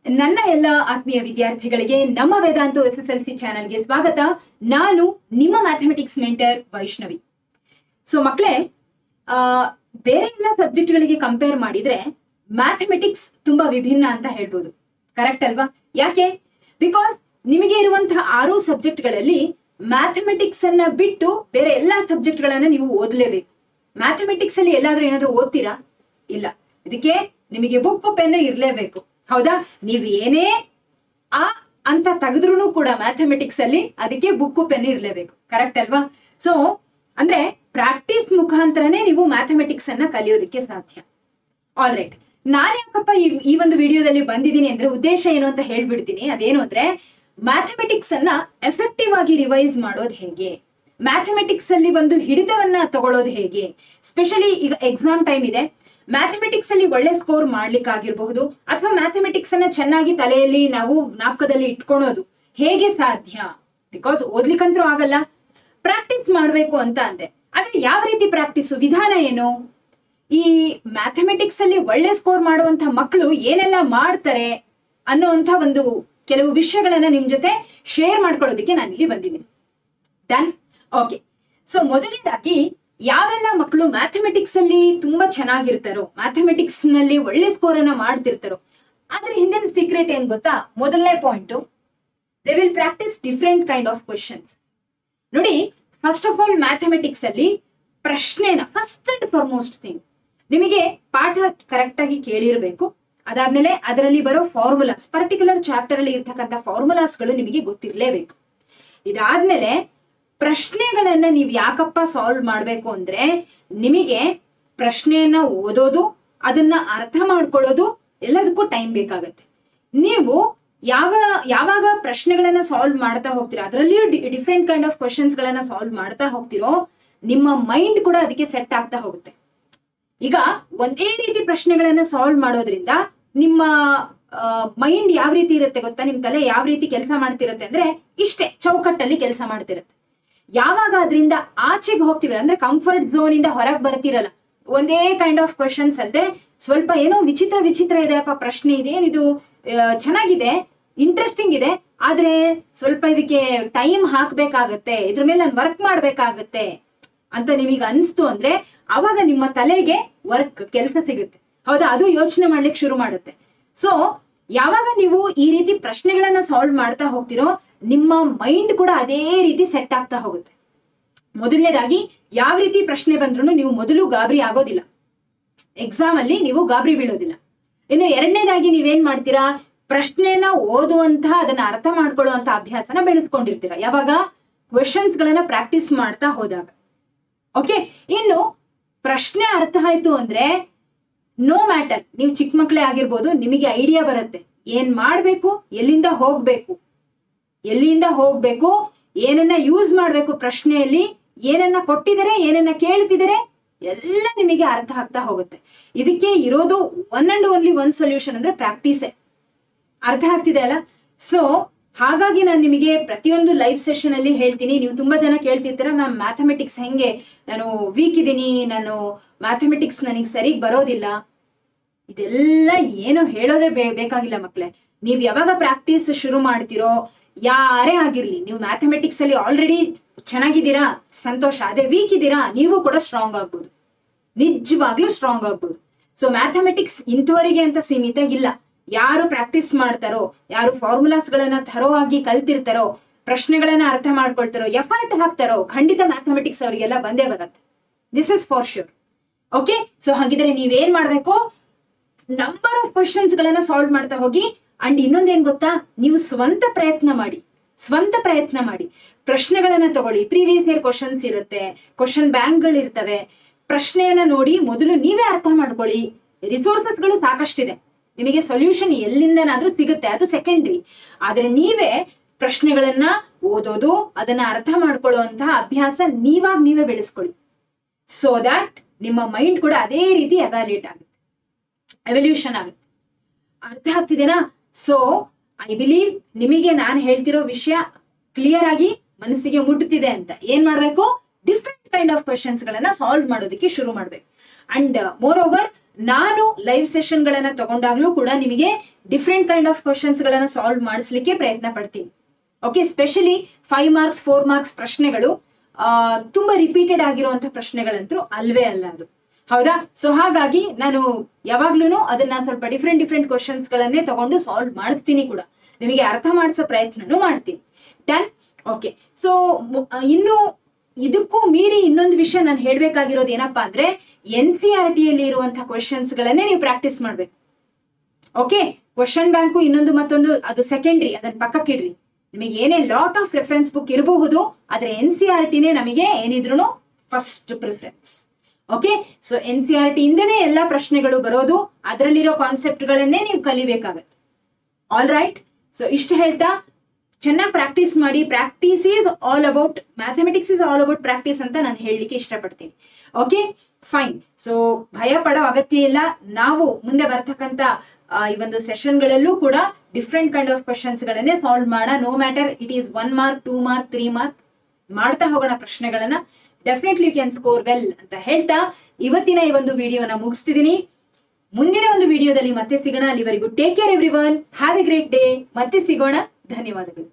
ನನ್ನ ಎಲ್ಲ ಆತ್ಮೀಯ ವಿದ್ಯಾರ್ಥಿಗಳಿಗೆ ನಮ್ಮ ವೇದಾಂತ SSLC ಚಾನೆಲ್ಗೆ ಸ್ವಾಗತ. ನಾನು ನಿಮ್ಮ ಮ್ಯಾಥಮೆಟಿಕ್ಸ್ ಮೆಂಟರ್ ವೈಷ್ಣವಿ. ಸೊ ಮಕ್ಕಳೇ, ಬೇರೆ ಎಲ್ಲ ಸಬ್ಜೆಕ್ಟ್ಗಳಿಗೆ ಕಂಪೇರ್ ಮಾಡಿದ್ರೆ ಮ್ಯಾಥಮೆಟಿಕ್ಸ್ ತುಂಬಾ ವಿಭಿನ್ನ ಅಂತ ಹೇಳ್ಬೋದು. ಕರೆಕ್ಟ್ ಅಲ್ವಾ? ಯಾಕೆ? ಬಿಕಾಸ್ ನಿಮಗೆ ಇರುವಂತಹ 6 ಸಬ್ಜೆಕ್ಟ್ಗಳಲ್ಲಿ ಮ್ಯಾಥಮೆಟಿಕ್ಸ್ ಅನ್ನ ಬಿಟ್ಟು ಬೇರೆ ಎಲ್ಲಾ ಸಬ್ಜೆಕ್ಟ್ ಗಳನ್ನ ನೀವು ಓದಲೇಬೇಕು. ಮ್ಯಾಥಮೆಟಿಕ್ಸ್ ಅಲ್ಲಿ ಎಲ್ಲಾದ್ರೂ ಏನಾದ್ರೂ ಓದ್ತೀರಾ? ಇಲ್ಲ. ಇದಕ್ಕೆ ನಿಮಗೆ ಬುಕ್ ಪೆನ್ ಇರ್ಲೇಬೇಕು. ಹೌದಾ? ನೀವ್ ಏನೇ ಅಂತ ತೆಗೆದ್ರೂ ಕೂಡ ಮ್ಯಾಥಮೆಟಿಕ್ಸ್ ಅಲ್ಲಿ ಅದಕ್ಕೆ ಬುಕ್ ಪೆನ್ ಇರ್ಲೇಬೇಕು. ಕರೆಕ್ಟ್ ಅಲ್ವಾ? ಸೊ ಅಂದ್ರೆ ಪ್ರಾಕ್ಟೀಸ್ ಮುಖಾಂತರನೇ ನೀವು ಮ್ಯಾಥಮೆಟಿಕ್ಸ್ ಅನ್ನ ಕಲಿಯೋದಕ್ಕೆ ಸಾಧ್ಯ. ಆಲ್ ರೈಟ್, ನಾನ್ ಯಾಕಪ್ಪ ಈ ಒಂದು ವಿಡಿಯೋದಲ್ಲಿ ಬಂದಿದ್ದೀನಿ ಅಂದ್ರೆ ಉದ್ದೇಶ ಏನು ಅಂತ ಹೇಳ್ಬಿಡ್ತೀನಿ. ಅದೇನು ಅಂದ್ರೆ ಮ್ಯಾಥಮೆಟಿಕ್ಸ್ ಅನ್ನ ಎಫೆಕ್ಟಿವ್ ಆಗಿ ರಿವೈಸ್ ಮಾಡೋದು ಹೇಗೆ, ಮ್ಯಾಥಮೆಟಿಕ್ಸ್ ಅಲ್ಲಿ ಒಂದು ಹಿಡಿತವನ್ನ ತಗೊಳ್ಳೋದು ಹೇಗೆ. ಸ್ಪೆಷಲಿ ಈಗ ಎಕ್ಸಾಮ್ ಟೈಮ್ ಇದೆ, ಮ್ಯಾಥಮೆಟಿಕ್ಸ್ ಅಲ್ಲಿ ಒಳ್ಳೆ ಸ್ಕೋರ್ ಮಾಡ್ಲಿಕ್ಕಾಗಿರ್ಬಹುದು, ಅಥವಾ ಮ್ಯಾಥಮೆಟಿಕ್ಸ್ ಅನ್ನ ಚೆನ್ನಾಗಿ ತಲೆಯಲ್ಲಿ ನಾವು ಜ್ಞಾಪಕದಲ್ಲಿ ಇಟ್ಕೊಳೋದು ಹೇಗೆ ಸಾಧ್ಯ? ಬಿಕಾಸ್ ಓದ್ಲಿಕ್ಕಂತೂ ಆಗಲ್ಲ, ಪ್ರಾಕ್ಟೀಸ್ ಮಾಡ್ಬೇಕು ಅಂತ ಅಂದೆ. ಆದ್ರೆ ಯಾವ ರೀತಿ ಪ್ರಾಕ್ಟೀಸ್, ವಿಧಾನ ಏನು? ಈ ಮ್ಯಾಥಮೆಟಿಕ್ಸ್ ಅಲ್ಲಿ ಒಳ್ಳೆ ಸ್ಕೋರ್ ಮಾಡುವಂತ ಮಕ್ಕಳು ಏನೆಲ್ಲ ಮಾಡ್ತಾರೆ ಅನ್ನೋಂಥ ಒಂದು ಕೆಲವು ವಿಷಯಗಳನ್ನ ನಿಮ್ ಜೊತೆ ಶೇರ್ ಮಾಡ್ಕೊಳ್ಳೋದಕ್ಕೆ ನಾನು ಇಲ್ಲಿ ಬಂದಿದ್ದೀನಿ. ಡನ್? ಓಕೆ. ಸೊ ಮೊದಲನೇದಾಗಿ, ಯಾವೆಲ್ಲ ಮಕ್ಕಳು ಮ್ಯಾಥಮೆಟಿಕ್ಸ್ ಅಲ್ಲಿ ತುಂಬಾ ಚೆನ್ನಾಗಿರ್ತಾರೋ, ಮ್ಯಾಥಮೆಟಿಕ್ಸ್ ನಲ್ಲಿ ಒಳ್ಳೆ ಸ್ಕೋರ್ ಅನ್ನ ಮಾಡ್ತಿರ್ತಾರೋ, ಆದ್ರೆ ಹಿಂದಿನ ಸೀಕ್ರೆಟ್ ಏನ್ ಗೊತ್ತಾ? ಮೊದಲನೇ point, they will practice different kind of questions. ನೋಡಿ, ಫಸ್ಟ್ ಆಫ್ ಆಲ್ ಮ್ಯಾಥಮೆಟಿಕ್ಸ್ ಅಲ್ಲಿ ಪ್ರಶ್ನೆನ ಫಸ್ಟ್ ಅಂಡ್ ಫಾರ್ಮೋಸ್ಟ್ ಥಿಂಗ್, ನಿಮಗೆ ಪಾಠ ಕರೆಕ್ಟ್ ಆಗಿ ಕೇಳಿರ್ಬೇಕು. ಅದಾದ್ಮೇಲೆ ಅದರಲ್ಲಿ ಬರೋ ಫಾರ್ಮುಲಾಸ್, ಪರ್ಟಿಕ್ಯುಲರ್ ಚಾಪ್ಟರ್ ಅಲ್ಲಿ ಇರ್ತಕ್ಕಂಥ ಫಾರ್ಮುಲಾಸ್ಗಳು ನಿಮಗೆ ಗೊತ್ತಿರ್ಲೇಬೇಕು. ಇದಾದ್ಮೇಲೆ ಪ್ರಶ್ನೆಗಳನ್ನ ನೀವು ಯಾಕಪ್ಪ ಸಾಲ್ವ್ ಮಾಡ್ಬೇಕು ಅಂದ್ರೆ, ನಿಮಗೆ ಪ್ರಶ್ನೆಯನ್ನ ಓದೋದು, ಅದನ್ನ ಅರ್ಥ ಮಾಡ್ಕೊಳ್ಳೋದು ಎಲ್ಲದಕ್ಕೂ ಟೈಮ್ ಬೇಕಾಗತ್ತೆ. ನೀವು ಯಾವಾಗ ಪ್ರಶ್ನೆಗಳನ್ನ ಸಾಲ್ವ್ ಮಾಡ್ತಾ ಹೋಗ್ತೀರಾ, ಅದರಲ್ಲಿಯೂ ಡಿಫ್ರೆಂಟ್ ಕೈಂಡ್ ಆಫ್ ಕ್ವಶನ್ಸ್ ಗಳನ್ನ ಸಾಲ್ವ್ ಮಾಡ್ತಾ ಹೋಗ್ತಿರೋ, ನಿಮ್ಮ ಮೈಂಡ್ ಕೂಡ ಅದಕ್ಕೆ ಸೆಟ್ ಆಗ್ತಾ ಹೋಗುತ್ತೆ. ಈಗ ಒಂದೇ ರೀತಿ ಪ್ರಶ್ನೆಗಳನ್ನ ಸಾಲ್ವ್ ಮಾಡೋದ್ರಿಂದ ನಿಮ್ಮ ಮೈಂಡ್ ಯಾವ ರೀತಿ ಇರುತ್ತೆ ಗೊತ್ತಾ? ನಿಮ್ ತಲೆ ಯಾವ ರೀತಿ ಕೆಲಸ ಮಾಡ್ತಿರತ್ತೆ ಅಂದ್ರೆ, ಇಷ್ಟೇ ಚೌಕಟ್ಟಲ್ಲಿ ಕೆಲಸ ಮಾಡ್ತಿರತ್ತೆ. ಯಾವಾಗ ಅದರಿಂದ ಆಚೆಗೆ ಹೋಗ್ತಿವಲ್ಲ, ಅಂದ್ರೆ ಕಂಫರ್ಟ್ ಝೋನ್ ಇಂದ ಹೊರಗೆ ಬರ್ತಿರಲ್ಲ, ಒಂದೇ ಕೈಂಡ್ ಆಫ್ ಕ್ವಶನ್ಸ್ ಅಲ್ಲದೆ ಸ್ವಲ್ಪ ಏನೋ ವಿಚಿತ್ರ ಇದೆಯಪ್ಪ ಪ್ರಶ್ನೆ, ಇದೇನಿದು ಚೆನ್ನಾಗಿದೆ, ಇಂಟ್ರೆಸ್ಟಿಂಗ್ ಇದೆ, ಆದ್ರೆ ಸ್ವಲ್ಪ ಇದಕ್ಕೆ ಟೈಮ್ ಹಾಕ್ಬೇಕಾಗತ್ತೆ, ಇದ್ರ ಮೇಲೆ ನಾನು ವರ್ಕ್ ಮಾಡ್ಬೇಕಾಗತ್ತೆ ಅಂತ ನಿಮಗೆ ಅನಿಸ್ತು ಅಂದ್ರೆ, ಅವಾಗ ನಿಮ್ಮ ತಲೆಗೆ ಕೆಲಸ ಸಿಗುತ್ತೆ. ಹೌದಾ? ಅದು ಯೋಚನೆ ಮಾಡ್ಲಿಕ್ಕೆ ಶುರು ಮಾಡುತ್ತೆ. ಸೊ ಯಾವಾಗ ನೀವು ಈ ರೀತಿ ಪ್ರಶ್ನೆಗಳನ್ನ ಸಾಲ್ವ್ ಮಾಡ್ತಾ ಹೋಗ್ತಿರೋ, ನಿಮ್ಮ ಮೈಂಡ್ ಕೂಡ ಅದೇ ರೀತಿ ಸೆಟ್ ಆಗ್ತಾ ಹೋಗುತ್ತೆ. ಮೊದಲನೇದಾಗಿ, ಯಾವ ರೀತಿ ಪ್ರಶ್ನೆ ಬಂದ್ರು ನೀವು ಮೊದಲು ಗಾಬರಿ ಆಗೋದಿಲ್ಲ, ಎಕ್ಸಾಮ್ ಅಲ್ಲಿ ನೀವು ಗಾಬರಿ ಬೀಳೋದಿಲ್ಲ. ಇನ್ನು ಎರಡನೇದಾಗಿ, ನೀವೇನ್ ಮಾಡ್ತೀರಾ? ಪ್ರಶ್ನೆನ ಓದುವಂತ, ಅದನ್ನ ಅರ್ಥ ಮಾಡ್ಕೊಳ್ಳುವಂತ ಅಭ್ಯಾಸನ ಬೆಳೆಸ್ಕೊಂಡಿರ್ತೀರಾ. ಯಾವಾಗ? ಕ್ವೆಶನ್ಸ್ ಗಳನ್ನ ಪ್ರಾಕ್ಟೀಸ್ ಮಾಡ್ತಾ ಹೋದಾಗ. ಓಕೆ. ಇನ್ನು ಪ್ರಶ್ನೆ ಅರ್ಥ ಆಯ್ತು ಅಂದ್ರೆ, ನೋ ಮ್ಯಾಟರ್, ನೀವು ಚಿಕ್ಕ ಮಕ್ಕಳೇ ಆಗಿರ್ಬೋದು, ನಿಮಗೆ ಐಡಿಯಾ ಬರುತ್ತೆ ಏನ್ ಮಾಡ್ಬೇಕು, ಎಲ್ಲಿಂದ ಹೋಗ್ಬೇಕು, ಏನನ್ನ ಯೂಸ್ ಮಾಡ್ಬೇಕು, ಪ್ರಶ್ನೆಯಲ್ಲಿ ಏನನ್ನ ಕೊಟ್ಟಿದ್ದಾರೆ, ಏನನ್ನ ಕೇಳ್ತಿದ್ದಾರೆ, ಎಲ್ಲ ನಿಮಗೆ ಅರ್ಥ ಆಗ್ತಾ ಹೋಗುತ್ತೆ. ಇದಕ್ಕೆ ಇರೋದು one and only one solution ಅಂದ್ರೆ ಪ್ರಾಕ್ಟೀಸೇ. ಅರ್ಥ ಆಗ್ತಿದೆ ಅಲ್ಲ? ಸೊ ಹಾಗಾಗಿ ನಾನು ನಿಮಗೆ ಪ್ರತಿಯೊಂದು ಲೈವ್ ಸೆಷನ್ ಅಲ್ಲಿ ಹೇಳ್ತೀನಿ. ನೀವು ತುಂಬಾ ಜನ ಕೇಳ್ತಿರ್ತೀರ, ಮ್ಯಾಮ್ ಮ್ಯಾಥಮೆಟಿಕ್ಸ್ ಹೆಂಗೆ, ನಾನು ವೀಕ್ ಇದ್ದೀನಿ, ನಾನು ಮ್ಯಾಥಮೆಟಿಕ್ಸ್ ನನಗೆ ಸರಿಗ್ ಬರೋದಿಲ್ಲ. ಇದೆಲ್ಲ ಏನು ಹೇಳೋದೇ ಬೇಕಾಗಿಲ್ಲ ಮಕ್ಕಳೇ. ನೀವು ಯಾವಾಗ ಪ್ರಾಕ್ಟೀಸ್ ಶುರು ಮಾಡ್ತಿರೋ, ಯಾರೇ ಆಗಿರ್ಲಿ, ನೀವು ಮ್ಯಾಥಮೆಟಿಕ್ಸ್ ಅಲ್ಲಿ ಆಲ್ರೆಡಿ ಚೆನ್ನಾಗಿದ್ದೀರಾ, ಸಂತೋಷ. ಅದೇ ವೀಕ್ ಇದ್ದೀರಾ, ನೀವು ಕೂಡ ಸ್ಟ್ರಾಂಗ್ ಆಗ್ಬೋದು, ನಿಜವಾಗ್ಲೂ ಸ್ಟ್ರಾಂಗ್ ಆಗ್ಬೋದು. ಸೊ ಮ್ಯಾಥಮೆಟಿಕ್ಸ್ ಇಂಥವರಿಗೆ ಅಂತ ಸೀಮಿತ ಇಲ್ಲ. ಯಾರು ಪ್ರಾಕ್ಟೀಸ್ ಮಾಡ್ತಾರೋ, ಯಾರು ಫಾರ್ಮುಲಾಸ್ ಗಳನ್ನ ಥರೋ ಆಗಿ ಕಲ್ತಿರ್ತಾರೋ, ಪ್ರಶ್ನೆಗಳನ್ನ ಅರ್ಥ ಮಾಡ್ಕೊಳ್ತಾರೋ, ಎಫರ್ಟ್ ಹಾಕ್ತಾರೋ, ಖಂಡಿತ ಮ್ಯಾಥಮೆಟಿಕ್ಸ್ ಅವರಿಗೆಲ್ಲ ಬಂದೇ ಬರುತ್ತೆ. This is for sure. Okay. So ಹಾಗಿದ್ರೆ ನೀವೇನ್ ಮಾಡ್ಬೇಕು? ನಂಬರ್ ಆಫ್ ಕ್ವಶನ್ಸ್ ಗಳನ್ನ ಸಾಲ್ವ್ ಮಾಡ್ತಾ ಹೋಗಿ. ಅಂಡ್ ಇನ್ನೊಂದೇನ್ ಗೊತ್ತಾ? ನೀವು ಸ್ವಂತ ಪ್ರಯತ್ನ ಮಾಡಿ ಪ್ರಶ್ನೆಗಳನ್ನ ತಗೊಳ್ಳಿ. ಪ್ರೀವಿಯಸ್ ಇಯರ್ ಕ್ವಶನ್ಸ್ ಇರುತ್ತೆ, ಕ್ವಶನ್ ಬ್ಯಾಂಕ್ಗಳು ಇರ್ತವೆ. ಪ್ರಶ್ನೆಯನ್ನ ನೋಡಿ ಮೊದಲು ನೀವೇ ಅರ್ಥ ಮಾಡ್ಕೊಳ್ಳಿ. ರಿಸೋರ್ಸಸ್ ಗಳು ಸಾಕಷ್ಟಿದೆ, ನಿಮಗೆ ಸೊಲ್ಯೂಷನ್ ಎಲ್ಲಿಂದನಾದ್ರೂ ಸಿಗುತ್ತೆ, ಅದು ಸೆಕೆಂಡ್ರಿ. ಆದ್ರೆ ನೀವೇ ಪ್ರಶ್ನೆಗಳನ್ನ ಓದೋದು, ಅದನ್ನ ಅರ್ಥ ಮಾಡ್ಕೊಳ್ಳುವಂತಹ ಅಭ್ಯಾಸ ನೀವೇ ಬೆಳೆಸ್ಕೊಳ್ಳಿ. ಸೋ ದಟ್ ನಿಮ್ಮ ಮೈಂಡ್ ಕೂಡ ಅದೇ ರೀತಿ ಎವಲ್ಯೂಷನ್ ಆಗುತ್ತೆ. ಅರ್ಥ ಆಗ್ತಿದೆನಾ? ಸೊ ಐ ಬಿಲೀವ್ ನಿಮಗೆ ನಾನು ಹೇಳ್ತಿರೋ ವಿಷಯ ಕ್ಲಿಯರ್ ಆಗಿ ಮನಸ್ಸಿಗೆ ಮುಟ್ಟುತ್ತಿದೆ ಅಂತ. ಏನ್ ಮಾಡ್ಬೇಕು? ಡಿಫ್ರೆಂಟ್ ಕೈಂಡ್ ಆಫ್ ಕ್ವಶನ್ಸ್ ಗಳನ್ನ ಸಾಲ್ವ್ ಮಾಡೋದಕ್ಕೆ ಶುರು ಮಾಡ್ಬೇಕು. ಅಂಡ್ ಮೋರ್ ಓವರ್, ನಾನು ಲೈವ್ ಸೆಷನ್ ಗಳನ್ನ ತಗೊಂಡಾಗ್ಲೂ ಕೂಡ ನಿಮಗೆ ಡಿಫ್ರೆಂಟ್ ಕೈಂಡ್ ಆಫ್ ಕ್ವಶನ್ಸ್ ಗಳನ್ನ ಸಾಲ್ವ್ ಮಾಡಿಸ್ಲಿಕ್ಕೆ ಪ್ರಯತ್ನ ಪಡ್ತೀನಿ. ಓಕೆ, ಸ್ಪೆಷಲಿ 5 ಮಾರ್ಕ್ಸ್ 4 ಮಾರ್ಕ್ಸ್ ಪ್ರಶ್ನೆಗಳು ತುಂಬಾ ರಿಪೀಟೆಡ್ ಆಗಿರುವಂತಹ ಪ್ರಶ್ನೆಗಳಂತೂ ಅಲ್ವೇ ಅಲ್ಲ ಅದು, ಹೌದಾ? ಸೊ ಹಾಗಾಗಿ ನಾನು ಯಾವಾಗ್ಲೂ ಅದನ್ನ ಸ್ವಲ್ಪ ಡಿಫ್ರೆಂಟ್ ಕ್ವಶನ್ಸ್ ಗಳನ್ನೇ ತಗೊಂಡು ಸಾಲ್ವ್ ಮಾಡಿಸ್ತೀನಿ ಕೂಡ, ನಿಮಗೆ ಅರ್ಥ ಮಾಡಿಸೋ ಪ್ರಯತ್ನನೂ ಮಾಡ್ತೀನಿ. ಡನ್? ಓಕೆ, ಸೊ ಇನ್ನು ಇದಕ್ಕೂ ಮೀರಿ ಇನ್ನೊಂದು ವಿಷಯ ನಾನು ಹೇಳ್ಬೇಕಾಗಿರೋದು ಏನಪ್ಪಾ ಅಂದ್ರೆ, NCERT ಯಲ್ಲಿ ಇರುವಂತಹ ಕ್ವಶನ್ಸ್ ಗಳನ್ನೇ ನೀವು ಪ್ರಾಕ್ಟೀಸ್ ಮಾಡ್ಬೇಕು. ಓಕೆ, ಕ್ವಶನ್ ಬ್ಯಾಂಕು ಇನ್ನೊಂದು ಮತ್ತೊಂದು ಅದು ಸೆಕೆಂಡ್ರಿ, ಅದನ್ನ ಪಕ್ಕಕ್ಕಿಡ್ರಿ. ನಿಮಗೆ ಏನೇ ಲಾಟ್ ಆಫ್ ರೆಫರೆನ್ಸ್ ಬುಕ್ ಇರಬಹುದು, ಆದ್ರೆ NCERT ನಮಗೆ ಏನಿದ್ರು first preference. Okay, so NCERT ಇಂದನೇ ಎಲ್ಲಾ ಪ್ರಶ್ನೆಗಳು ಬರೋದು, ಅದರಲ್ಲಿರೋ ಕಾನ್ಸೆಪ್ಟ್ ಗಳನ್ನೇ ನೀವು ಕಲಿಬೇಕಾಗತ್ತೆ. ಆಲ್ ರೈಟ್, ಸೊ ಇಷ್ಟು ಹೇಳ್ತಾ ಚೆನ್ನಾಗಿ ಪ್ರಾಕ್ಟೀಸ್ ಮಾಡಿ. Practice is all about mathematics, is all about practice ಅಂತ ನಾನು ಹೇಳಲಿಕ್ಕೆ ಇಷ್ಟಪಡ್ತೀನಿ. Okay, fine. ಸೊ ಭಯ ಪಡೋ ಅಗತ್ಯ ಇಲ್ಲ. ನಾವು ಮುಂದೆ ಬರ್ತಕ್ಕಂಥ ಈ ಒಂದು ಸೆಷನ್ಗಳಲ್ಲೂ ಕೂಡ ಡಿಫ್ರೆಂಟ್ ಕೈಂಡ್ ಆಫ್ ಕ್ವಶನ್ಸ್ ಗಳನ್ನೇ ಸಾಲ್ವ್ ಮಾಡೋಣ. No matter it is 1 mark 2 mark 3 mark ಮಾಡ್ತಾ ಹೋಗೋಣ ಪ್ರಶ್ನೆಗಳನ್ನ. Definitely you can score well ಅಂತ ಹೇಳ್ತಾ ಇವತ್ತಿನ ಈ ಒಂದು ವಿಡಿಯೋನ ಮುಗಿಸ್ತಿದ್ದೀನಿ. ಮುಂದಿನ ಒಂದು ವಿಡಿಯೋದಲ್ಲಿ ಮತ್ತೆ ಸಿಗೋಣ. ಅಲ್ಲಿವರೆಗೂ take care everyone, have A great day. ಮತ್ತೆ ಸಿಗೋಣ. ಧನ್ಯವಾದಗಳು.